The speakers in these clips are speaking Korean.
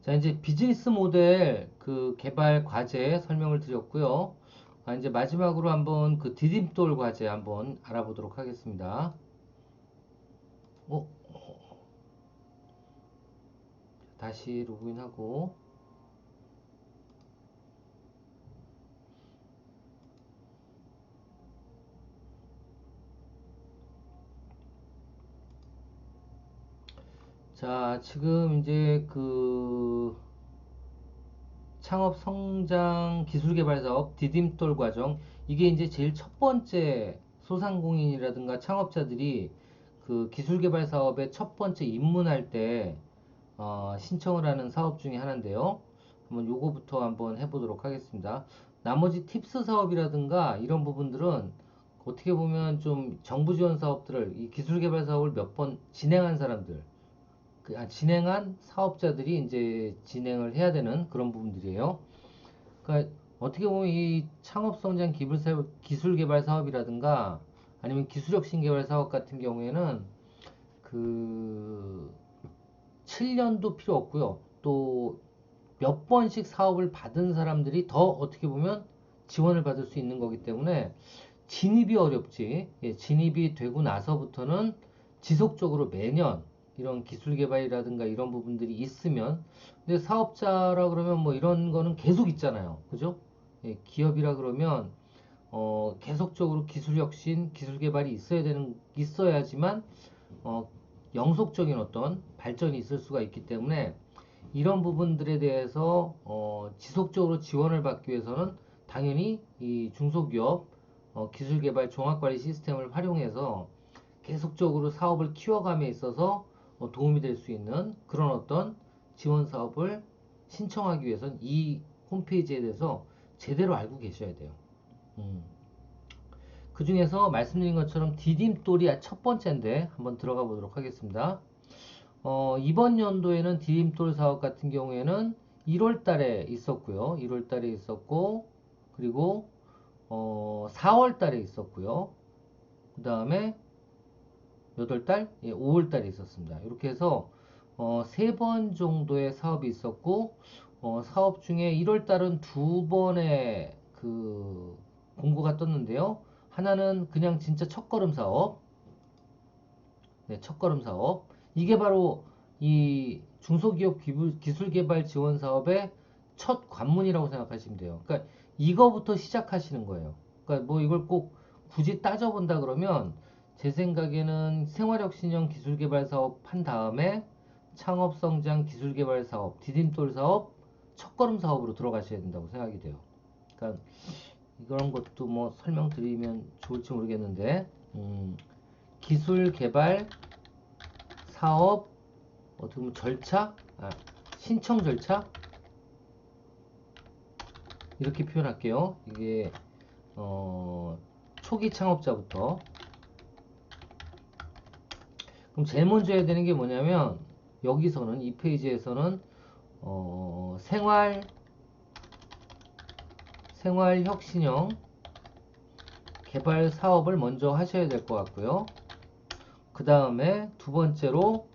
자, 이제 비즈니스 모델 그 개발 과제 설명을 드렸고요. 이제 마지막으로 한번 그 디딤돌 과제 한번 알아보도록 하겠습니다. 어, 다시 로그인하고. 자, 지금 이제 그 창업 성장 기술개발 사업 디딤돌 과정, 이게 이제 제일 첫 번째 소상공인이라든가 창업자들이 그 기술개발 사업에 첫 번째 입문할 때 신청을 하는 사업 중에 하나인데요. 한번 요거부터 한번 해보도록 하겠습니다. 나머지 팁스 사업이라든가 이런 부분들은 어떻게 보면 좀 정부 지원 사업들을, 이 기술개발 사업을 몇 번 진행한 사람들, 진행한 사업자들이 이제 진행을 해야 되는 그런 부분들이에요. 그러니까 어떻게 보면 이 창업성장 기술개발 사업이라든가 아니면 기술혁신개발 사업 같은 경우에는 그 7년도 필요 없고요. 또 몇 번씩 사업을 받은 사람들이 더 어떻게 보면 지원을 받을 수 있는 거기 때문에 진입이 어렵지. 예, 진입이 되고 나서부터는 지속적으로 매년 이런 기술 개발이라든가 이런 부분들이 있으면, 근데 사업자라 그러면 뭐 이런 거는 계속 있잖아요. 그죠? 예, 기업이라 그러면 계속적으로 기술 혁신, 기술 개발이 있어야지만 어, 영속적인 어떤 발전이 있을 수가 있기 때문에 이런 부분들에 대해서 지속적으로 지원을 받기 위해서는 당연히 이 중소기업 기술개발 종합관리 시스템을 활용해서 계속적으로 사업을 키워감에 있어서 도움이 될 수 있는 그런 어떤 지원 사업을 신청하기 위해서는 이 홈페이지에 대해서 제대로 알고 계셔야 돼요. 음. 그 중에서 말씀드린 것처럼 디딤돌이 첫 번째인데 한번 들어가 보도록 하겠습니다. 이번 연도에는 디딤돌 사업 같은 경우에는 1월 달에 있었고요. 1월 달에 있었고, 그리고 4월 달에 있었고요. 그 다음에 몇 월 달? 예, 5월 달에 있었습니다. 이렇게 해서 3번 정도의 사업이 있었고, 사업 중에 1월 달은 2번의 그 공고가 떴는데요. 하나는 그냥 진짜 첫걸음 사업, 네, 첫걸음 사업. 이게 바로 이 중소기업 기술개발 지원 사업의 첫 관문이라고 생각하시면 돼요. 그러니까 이거부터 시작하시는 거예요. 그러니까 뭐 이걸 꼭 굳이 따져본다 그러면 제 생각에는 생활혁신형 기술개발 사업 한 다음에 창업성장 기술개발 사업, 디딤돌 사업, 첫걸음 사업으로 들어가셔야 된다고 생각이 돼요. 그러니까 이런 것도 뭐 설명드리면 좋을지 모르겠는데, 기술개발 사업 어떻게 보면 절차, 신청 절차 이렇게 표현할게요. 이게 초기 창업자부터. 그럼 제일 먼저 해야 되는 게 뭐냐면 여기서는 이 페이지에서는 생활혁신형 개발 사업을 먼저 하셔야 될 것 같고요. 그 다음에 두 번째로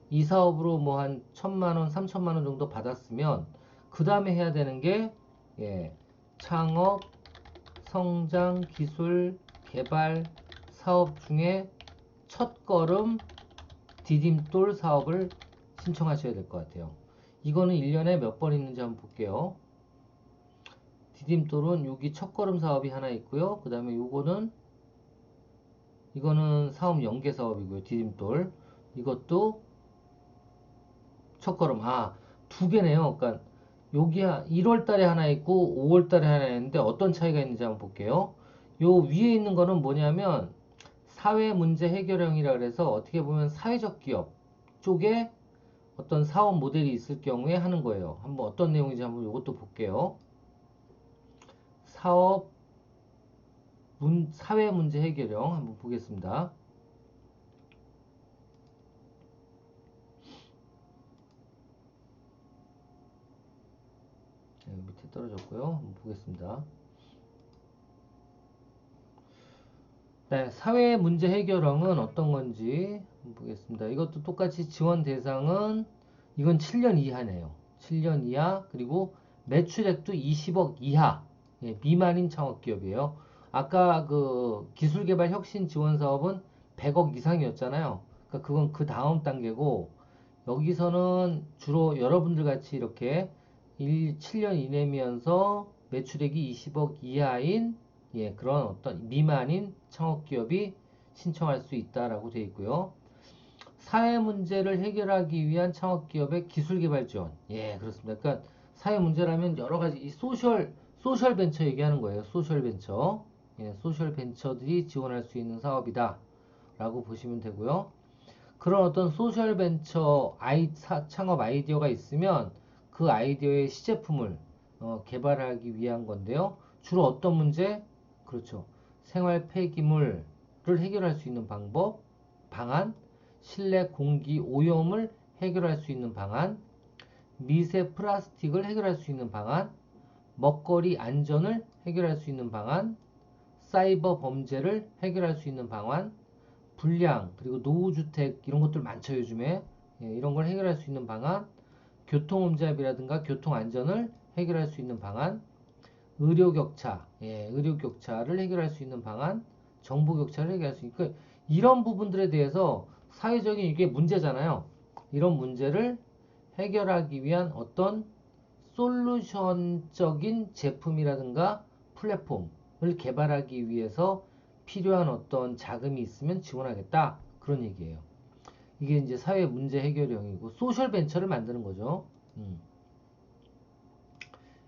이 사업으로 뭐 한 1,000만원, 3,000만원 정도 받았으면 그 다음에 해야 되는 게 예, 창업, 성장, 기술, 개발 사업 중에 첫 걸음 디딤돌 사업을 신청하셔야 될 것 같아요. 이거는 1년에 몇 번 있는지 한번 볼게요. 디딤돌은 여기 첫 걸음 사업이 하나 있고요. 그 다음에 이거는 사업 연계 사업이고요. 디딤돌. 이것도 첫걸음. 두 개네요. 그러니까 여기 1월 달에 하나 있고 5월 달에 하나 있는데 어떤 차이가 있는지 한번 볼게요. 요 위에 있는 거는 뭐냐면 사회 문제 해결형이라 그래서 어떻게 보면 사회적 기업 쪽에 어떤 사업 모델이 있을 경우에 하는 거예요. 한번 어떤 내용인지 한번 이것도 볼게요. 사회 문제 해결형 한번 보겠습니다. 밑에 떨어졌고요. 한번 보겠습니다. 네, 사회 문제 해결형은 어떤 건지 한번 보겠습니다. 이것도 똑같이 지원 대상은 이건 7년 이하네요. 7년 이하, 그리고 매출액도 20억 이하, 예, 미만인 창업기업이에요. 아까 그 기술개발 혁신 지원 사업은 100억 이상이었잖아요. 그러니까 그건 그 다음 단계고, 여기서는 주로 여러분들 같이 이렇게 7년 이내면서 매출액이 20억 이하인, 예, 그런 어떤 미만인 창업기업이 신청할 수 있다라고 되어 있고요. 사회 문제를 해결하기 위한 창업기업의 기술개발 지원. 예, 그렇습니다. 그러니까 사회 문제라면 여러 가지 이 소셜 벤처 얘기하는 거예요. 소셜 벤처. 예, 소셜 벤처들이 지원할 수 있는 사업이다. 라고 보시면 되고요. 그런 어떤 소셜 벤처 창업 아이디어가 있으면 그 아이디어의 시제품을 개발하기 위한 건데요. 주로 어떤 문제? 그렇죠. 생활 폐기물을 해결할 수 있는 방안, 실내 공기 오염을 해결할 수 있는 방안, 미세 플라스틱을 해결할 수 있는 방안, 먹거리 안전을 해결할 수 있는 방안, 사이버 범죄를 해결할 수 있는 방안, 불량, 그리고 노후주택 이런 것들 많죠 요즘에. 예, 이런 걸 해결할 수 있는 방안, 교통혼잡이라든가 교통안전을 해결할 수 있는 방안, 의료격차, 예, 의료격차를 해결할 수 있는 방안, 정보격차를 해결할 수 있는, 그러니까 이런 부분들에 대해서 사회적인 이게 문제잖아요. 이런 문제를 해결하기 위한 어떤 솔루션적인 제품이라든가 플랫폼을 개발하기 위해서 필요한 어떤 자금이 있으면 지원하겠다. 그런 얘기예요. 이게 이제 사회 문제 해결형이고 소셜 벤처를 만드는 거죠.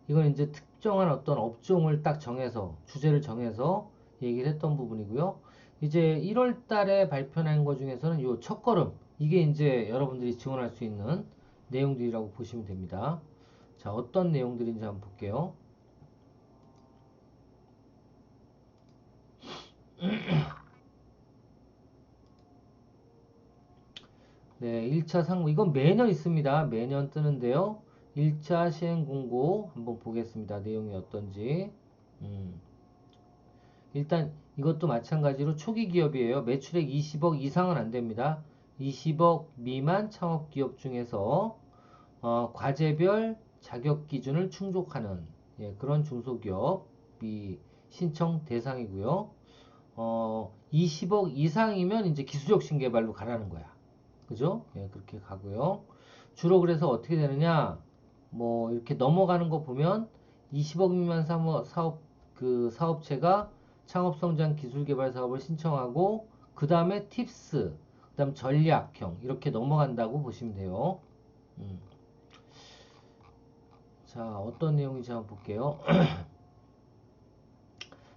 이건 이제 특정한 어떤 업종을 딱 정해서 주제를 정해서 얘기를 했던 부분이고요. 이제 1월 달에 발표한 것 중에서는 요 첫걸음 이게 이제 여러분들이 지원할 수 있는 내용들이라고 보시면 됩니다. 자, 어떤 내용들인지 한번 볼게요. 네, 1차 상무 이건 매년 있습니다. 매년 뜨는데요. 1차 시행 공고 한번 보겠습니다. 내용이 어떤지. 일단 이것도 마찬가지로 초기 기업이에요. 매출액 20억 이상은 안 됩니다. 20억 미만 창업 기업 중에서 과제별 자격 기준을 충족하는, 예, 그런 중소기업이 신청 대상이고요. 20억 이상이면 이제 기술적 신개발로 가라는 거야. 그죠? 예, 그렇게 가고요. 주로 그래서 어떻게 되느냐? 뭐 이렇게 넘어가는 거 보면 20억 미만 그 사업체가 창업성장 기술개발 사업을 신청하고 그 다음에 팁스, 그 다음 전략형 이렇게 넘어간다고 보시면 돼요. 자, 어떤 내용인지 한번 볼게요.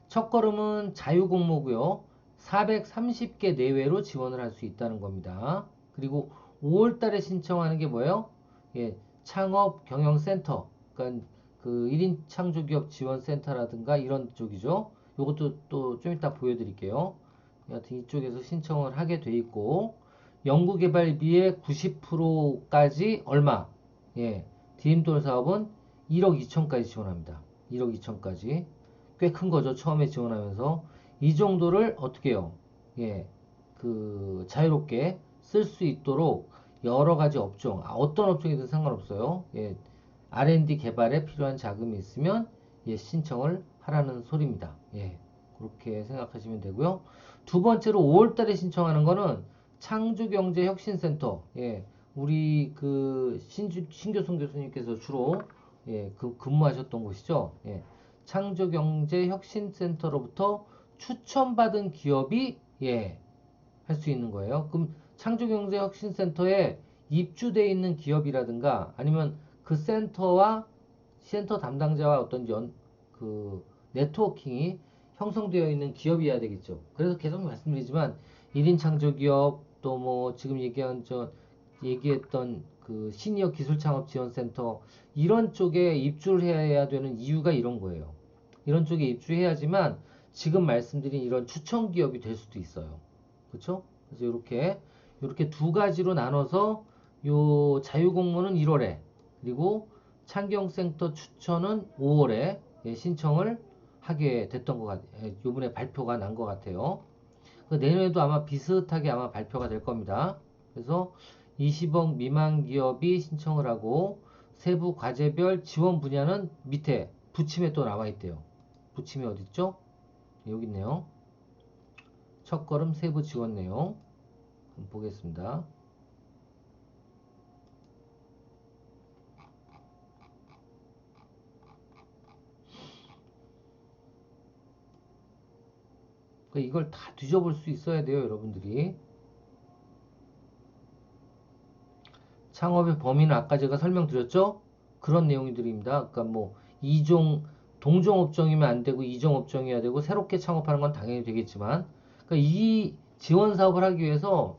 첫걸음은 자유공모고요. 430개 내외로 지원을 할 수 있다는 겁니다. 그리고 5월 달에 신청하는 게 뭐예요? 예, 창업경영센터. 그러니까 그 1인 창조기업 지원센터라든가 이런 쪽이죠. 요것도 또 좀 이따 보여드릴게요. 여하튼 이쪽에서 신청을 하게 돼 있고 연구개발비의 90%까지 얼마? 예, 디딤돌 사업은 1억 2천까지 지원합니다. 1억 2천까지. 꽤 큰 거죠. 처음에 지원하면서. 이 정도를 어떻게 해요? 예, 그 자유롭게 쓸 수 있도록 여러 가지 업종, 어떤 업종이든 상관없어요. 예, R&D 개발에 필요한 자금이 있으면 예, 신청을 하라는 소리입니다. 예, 그렇게 생각하시면 되고요. 두 번째로 5월 달에 신청하는 거는 창조경제혁신센터. 예, 우리 그 신교성 교수님께서 주로 예, 근무하셨던 곳이죠. 예, 창조경제혁신센터로부터 추천받은 기업이 예, 할 수 있는 거예요. 그럼 창조경제혁신센터에 입주되어 있는 기업이라든가 아니면 그 센터 담당자와 어떤 그 네트워킹이 형성되어 있는 기업이어야 되겠죠. 그래서 계속 말씀드리지만 1인 창조기업 또 뭐 지금 얘기했던 그 시니어 기술창업지원센터 이런 쪽에 입주를 해야 되는 이유가 이런 거예요. 이런 쪽에 입주해야지만 지금 말씀드린 이런 추천 기업이 될 수도 있어요. 그렇죠? 그래서 이렇게 두 가지로 나눠서 요 자유공모는 1월에 그리고 창경센터 추천은 5월에 예, 신청을 하게 됐던 것 같아요. 요번에 발표가 난 것 같아요. 내년에도 아마 비슷하게 아마 발표가 될 겁니다. 그래서 20억 미만 기업이 신청을 하고 세부 과제별 지원 분야는 밑에 붙임에 또 나와 있대요. 붙임이 어디 있죠? 여기 있네요. 첫걸음 세부 지원 내용 한번 보겠습니다. 이걸 다 뒤져볼 수 있어야 돼요, 여러분들이. 창업의 범위는 아까 제가 설명드렸죠? 그런 내용들입니다. 그러니까 뭐 이종 동종업종이면 안 되고 이종업종이어야 되고 새롭게 창업하는 건 당연히 되겠지만, 그러니까 이 지원 사업을 하기 위해서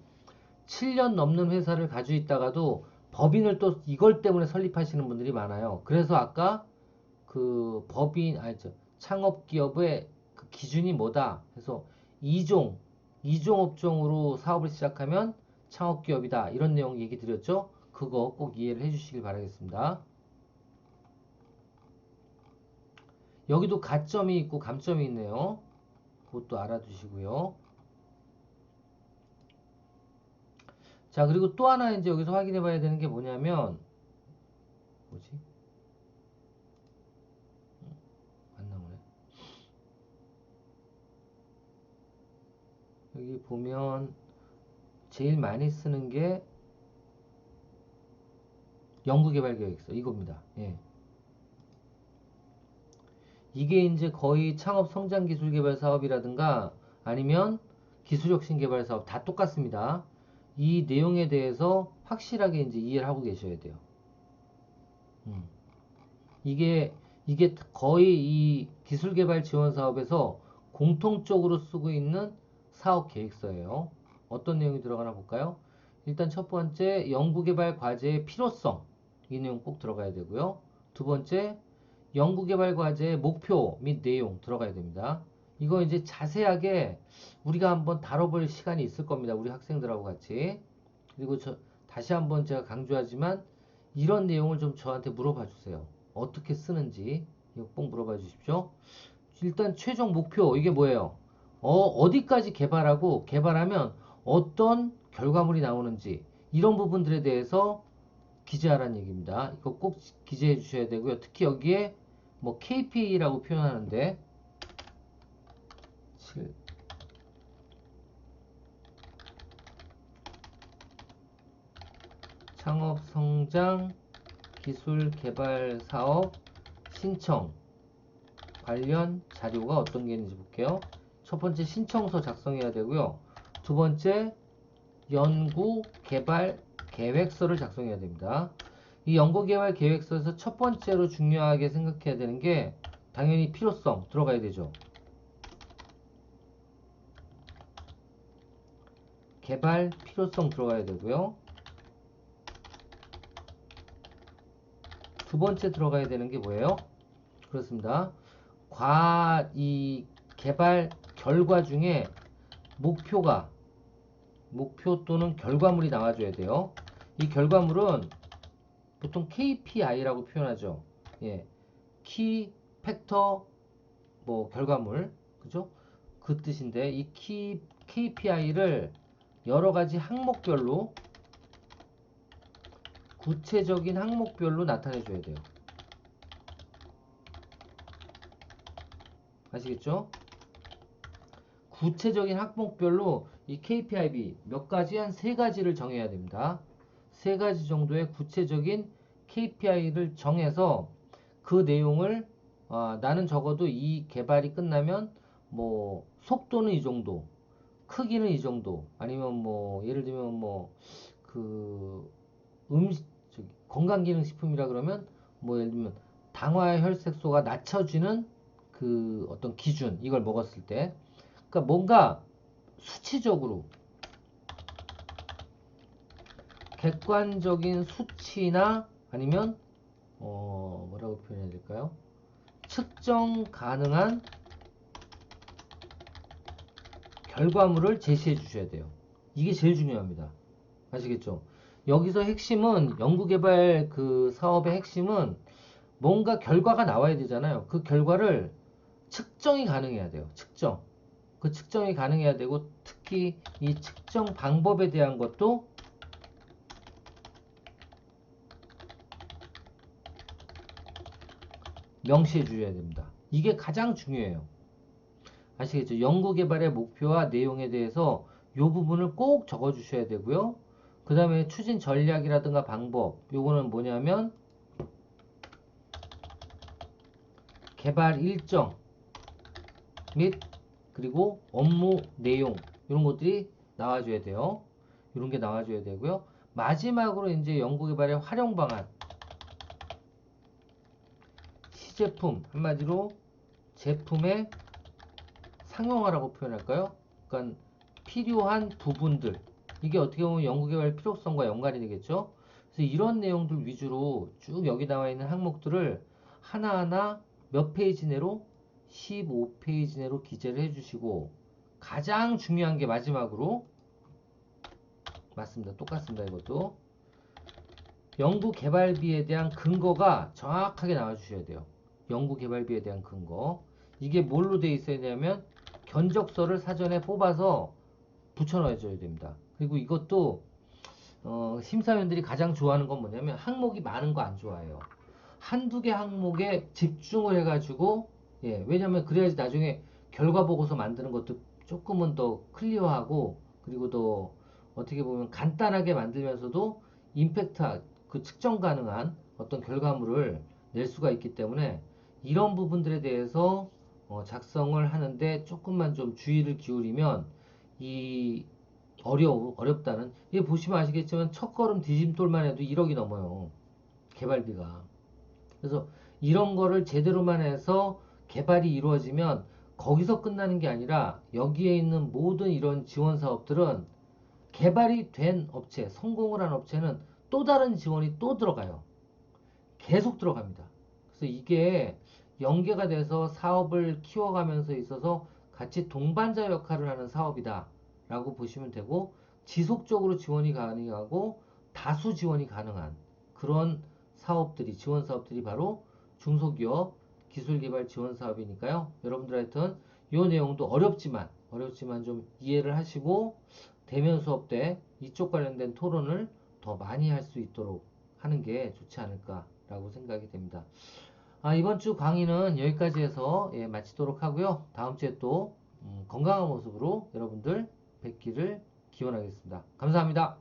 7년 넘는 회사를 가지고 있다가도 법인을 또 이걸 때문에 설립하시는 분들이 많아요. 그래서 아까 그 법인 창업 기업의 그 기준이 뭐다 해서 이종 업종으로 사업을 시작하면 창업 기업이다, 이런 내용 얘기 드렸죠. 그거 꼭 이해를 해 주시길 바라겠습니다. 여기도 가점이 있고 감점이 있네요. 그것도 알아두시고요. 자, 그리고 또 하나 이제 여기서 확인해 봐야 되는 게 뭐냐면, 뭐지? 안 나오네. 여기 보면 제일 많이 쓰는 게 연구개발계획서 이겁니다. 예. 이게 이제 거의 창업 성장 기술 개발 사업이라든가 아니면 기술혁신 개발 사업 다 똑같습니다. 이 내용에 대해서 확실하게 이제 이해를 하고 계셔야 돼요. 이게 거의 이 기술 개발 지원 사업에서 공통적으로 쓰고 있는 사업 계획서예요. 어떤 내용이 들어가나 볼까요? 일단 첫 번째, 연구개발 과제의 필요성, 이 내용 꼭 들어가야 되고요. 두 번째, 연구개발 과제의 목표 및 내용 들어가야 됩니다. 이거 이제 자세하게 우리가 한번 다뤄볼 시간이 있을 겁니다. 우리 학생들하고 같이. 그리고 다시 한번 제가 강조하지만 이런 내용을 좀 저한테 물어봐 주세요. 어떻게 쓰는지 이거 꼭 물어봐 주십시오. 일단 최종 목표 이게 뭐예요? 어디까지 개발하고 개발하면 어떤 결과물이 나오는지 이런 부분들에 대해서 기재하라는 얘기입니다. 이거 꼭 기재해 주셔야 되고요. 특히 여기에 뭐 KPA라고 표현하는데 7. 창업 성장 기술 개발 사업 신청 관련 자료가 어떤 게 있는지 볼게요. 첫 번째 신청서 작성해야 되고요. 두 번째 연구 개발 계획서를 작성해야 됩니다. 이 연구 개발 계획서에서 첫 번째로 중요하게 생각해야 되는 게 당연히 필요성 들어가야 되죠. 개발 필요성 들어가야 되고요. 두 번째 들어가야 되는 게 뭐예요? 그렇습니다. 이 개발 결과 중에 목표 또는 결과물이 나와줘야 돼요. 이 결과물은 보통 KPI라고 표현하죠. 예, 키 팩터 뭐 결과물, 그죠? 그 뜻인데 이 KPI를 여러 가지 항목별로 구체적인 항목별로 나타내 줘야 돼요. 아시겠죠? 구체적인 항목별로 이 KPI 몇 가지 한 세 가지를 정해야 됩니다. 세 가지 정도의 구체적인 KPI를 정해서 그 내용을 나는 적어도 이 개발이 끝나면 뭐 속도는 이 정도, 크기는 이 정도, 아니면 뭐 예를 들면 뭐 그 건강기능식품이라 그러면 뭐 예를 들면 당화혈색소가 낮춰지는 그 어떤 기준, 이걸 먹었을 때, 그러니까 뭔가 수치적으로 객관적인 수치나 아니면 뭐라고 표현해야 될까요? 측정 가능한 결과물을 제시해 주셔야 돼요. 이게 제일 중요합니다. 아시겠죠? 여기서 핵심은 연구개발 그 사업의 핵심은 뭔가 결과가 나와야 되잖아요. 그 결과를 측정이 가능해야 돼요. 측정. 그 측정이 가능해야 되고 특히 이 측정 방법에 대한 것도 명시해 주셔야 됩니다. 이게 가장 중요해요. 아시겠죠? 연구개발의 목표와 내용에 대해서 이 부분을 꼭 적어 주셔야 되고요. 그 다음에 추진 전략이라든가 방법, 요거는 뭐냐면 개발 일정 및 그리고 업무 내용, 이런 것들이 나와줘야 돼요. 이런 게 나와줘야 되고요. 마지막으로 이제 연구개발의 활용 방안, 시제품, 한마디로 제품의 상용화라고 표현할까요? 그러니까 필요한 부분들, 이게 어떻게 보면 연구개발 필요성과 연관이 되겠죠. 그래서 이런 내용들 위주로 쭉 여기 나와 있는 항목들을 하나하나 몇 페이지 내로 15페이지 내로 기재를 해주시고, 가장 중요한 게 마지막으로, 맞습니다. 똑같습니다. 이것도 연구개발비에 대한 근거가 정확하게 나와주셔야 돼요. 연구개발비에 대한 근거, 이게 뭘로 되어 있어야 되냐면 견적서를 사전에 뽑아서 붙여넣어줘야 됩니다. 그리고 이것도 심사위원들이 가장 좋아하는 건 뭐냐면 항목이 많은 거 안 좋아해요. 한두 개 항목에 집중을 해가지고, 예, 왜냐면 그래야지 나중에 결과 보고서 만드는 것도 조금은 더 클리어하고, 그리고 더 어떻게 보면 간단하게 만들면서도 임팩트, 그 측정 가능한 어떤 결과물을 낼 수가 있기 때문에 이런 부분들에 대해서 작성을 하는데 조금만 좀 주의를 기울이면 이 어렵다는, 이게 보시면 아시겠지만 첫 걸음 디딤돌만 해도 1억이 넘어요. 개발비가. 그래서 이런 거를 제대로만 해서 개발이 이루어지면 거기서 끝나는 게 아니라 여기에 있는 모든 이런 지원 사업들은 개발이 된 업체, 성공을 한 업체는 또 다른 지원이 또 들어가요. 계속 들어갑니다. 그래서 이게 연계가 돼서 사업을 키워가면서 있어서 같이 동반자 역할을 하는 사업이다 라고 보시면 되고, 지속적으로 지원이 가능하고 다수 지원이 가능한 그런 사업들이, 지원 사업들이 바로 중소기업 기술개발 지원 사업이니까요. 여러분들 하여튼 이 내용도 어렵지만 좀 이해를 하시고 대면 수업 때 이쪽 관련된 토론을 더 많이 할 수 있도록 하는 게 좋지 않을까라고 생각이 됩니다. 이번 주 강의는 여기까지 해서 마치도록 하고요. 다음 주에 또 건강한 모습으로 여러분들 뵙기를 기원하겠습니다. 감사합니다.